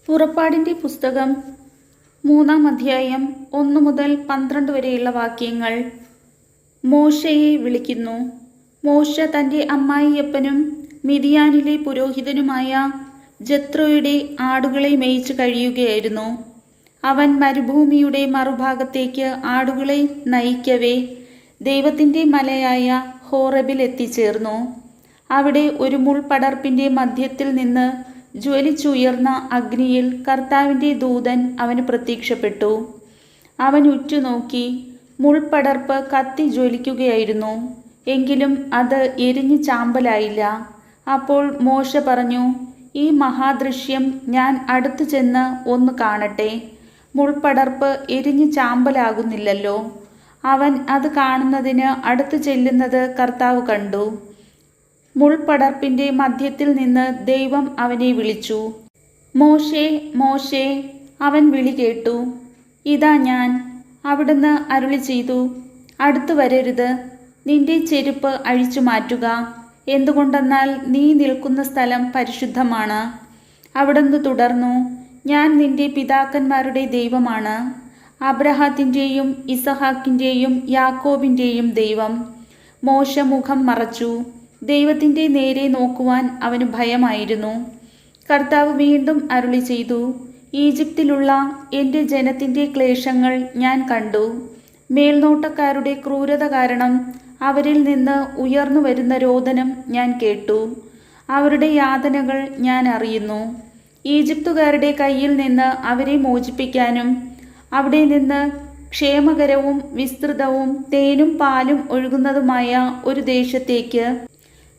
പുറപ്പാടിൻ്റെ പുസ്തകം 3-ാം അധ്യായം 1 മുതൽ 12 വരെയുള്ള വാക്യങ്ങൾ. മോശയെ വിളിക്കുന്നു. മോശ തൻ്റെ അമ്മായിയപ്പനും മിദിയാനിലെ പുരോഹിതനുമായ ജത്രോയുടെ ആടുകളെ മേയിച്ചു കഴിയുകയായിരുന്നു. അവൻ മരുഭൂമിയുടെ മറുഭാഗത്തേക്ക് ആടുകളെ നയിക്കവേ ദൈവത്തിൻ്റെ മലയായ ഹോറബിൽ എത്തിച്ചേർന്നു. അവിടെ ഒരു മുൾപടർപ്പിൻ്റെ മധ്യത്തിൽ നിന്ന് ജ്വലിച്ചുയർന്ന അഗ്നിയിൽ കർത്താവിൻ്റെ ദൂതൻ അവന് പ്രത്യക്ഷപ്പെട്ടു. അവൻ ഉറ്റുനോക്കി. മുൾപടർപ്പ് കത്തി ജ്വലിക്കുകയായിരുന്നു, എങ്കിലും അത് എരിഞ്ഞു ചാമ്പലായില്ല. അപ്പോൾ മോശ പറഞ്ഞു, ഈ മഹാദൃശ്യം ഞാൻ അടുത്തു ചെന്ന് ഒന്ന് കാണട്ടെ. മുൾപടർപ്പ് എരിഞ്ഞു ചാമ്പലാകുന്നില്ലല്ലോ. അവൻ അത് കാണുന്നതിന് അടുത്തു ചെല്ലുന്നത് കർത്താവ് കണ്ടു. മുൾപടർപ്പിൻ്റെ മധ്യത്തിൽ നിന്ന് ദൈവം അവനെ വിളിച്ചു. മോശേ, മോശേ. അവൻ വിളി കേട്ടു. ഇതാ ഞാൻ. അവിടുന്ന് അരുളി ചെയ്തു, അടുത്തു വരരുത്. നിന്റെ ചെരുപ്പ് അഴിച്ചു മാറ്റുക. എന്തുകൊണ്ടെന്നാൽ നീ നിൽക്കുന്ന സ്ഥലം പരിശുദ്ധമാണ്. അവിടുന്ന് തുടർന്നു, ഞാൻ നിന്റെ പിതാക്കന്മാരുടെ ദൈവമാണ്, അബ്രഹാത്തിൻ്റെയും ഇസഹാക്കിൻ്റെയും യാക്കോബിൻ്റെയും ദൈവം. മോശ മുഖം മറച്ചു. ദൈവത്തിൻ്റെ നേരെ നോക്കുവാൻ അവന് ഭയമായിരുന്നു. കർത്താവ് വീണ്ടും അരുളി ചെയ്തു, ഈജിപ്തിലുള്ള എൻ്റെ ജനത്തിൻ്റെ ക്ലേശങ്ങൾ ഞാൻ കണ്ടു. മേൽനോട്ടക്കാരുടെ ക്രൂരത കാരണം അവരിൽ നിന്ന് ഉയർന്നു വരുന്ന രോദനം ഞാൻ കേട്ടു. അവരുടെ യാതനകൾ ഞാൻ അറിയുന്നു. ഈജിപ്തുകാരുടെ കയ്യിൽ നിന്ന് അവരെ മോചിപ്പിക്കാനും അവിടെ നിന്ന് ക്ഷേമകരവും വിസ്തൃതവും തേനും പാലും ഒഴുകുന്നതുമായ ഒരു ദേശത്തേക്ക്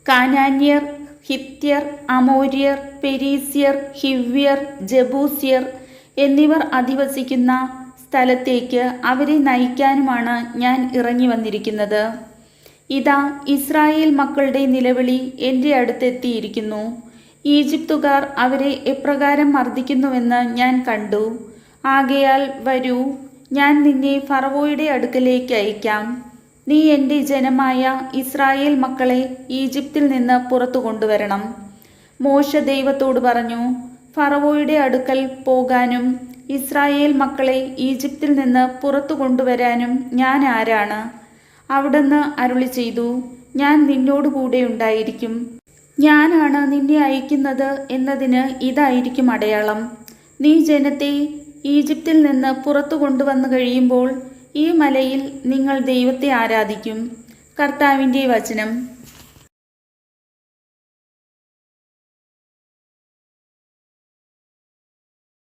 കാനാന്യർ, ഹിത്യർ, അമോര്യർ, പെരീസ്യർ, ഹിവ്യർ, ജബൂസ്യർ എന്നിവർ അധിവസിക്കുന്ന സ്ഥലത്തേക്ക് അവരെ നയിക്കാനുമാണ് ഞാൻ ഇറങ്ങി വന്നിരിക്കുന്നത്. ഇതാ, ഇസ്രായേൽ മക്കളുടെ നിലവിളി എൻ്റെ അടുത്തെത്തിയിരിക്കുന്നു. ഈജിപ്തുകാർ അവരെ എപ്രകാരം മർദ്ദിക്കുന്നുവെന്ന് ഞാൻ കണ്ടു. ആകയാൽ വരൂ, ഞാൻ നിന്നെ ഫറവോയുടെ അടുക്കലേക്ക് അയക്കാം. നീ എൻ്റെ ജനമായ ഇസ്രായേൽ മക്കളെ ഈജിപ്തിൽ നിന്ന് പുറത്തു കൊണ്ടുവരണം. മോശ ദൈവത്തോട് പറഞ്ഞു, ഫറവോയുടെ അടുക്കൽ പോകാനും ഇസ്രായേൽ മക്കളെ ഈജിപ്തിൽ നിന്ന് പുറത്തു കൊണ്ടുവരാനും ഞാൻ ആരാണ്? അവിടുന്ന് അരുളി ചെയ്തു, ഞാൻ നിന്നോടുകൂടെ ഉണ്ടായിരിക്കും. ഞാനാണ് നിന്നെ അയക്കുന്നത് എന്നതിന് ഇതായിരിക്കും അടയാളം. നീ ജനത്തെ ഈജിപ്തിൽ നിന്ന് പുറത്തു കൊണ്ടുവന്നു കഴിയുമ്പോൾ ഈ മലയിൽ നിങ്ങൾ ദൈവത്തെ ആരാധിക്കും. കർത്താവിൻ്റെ വചനം.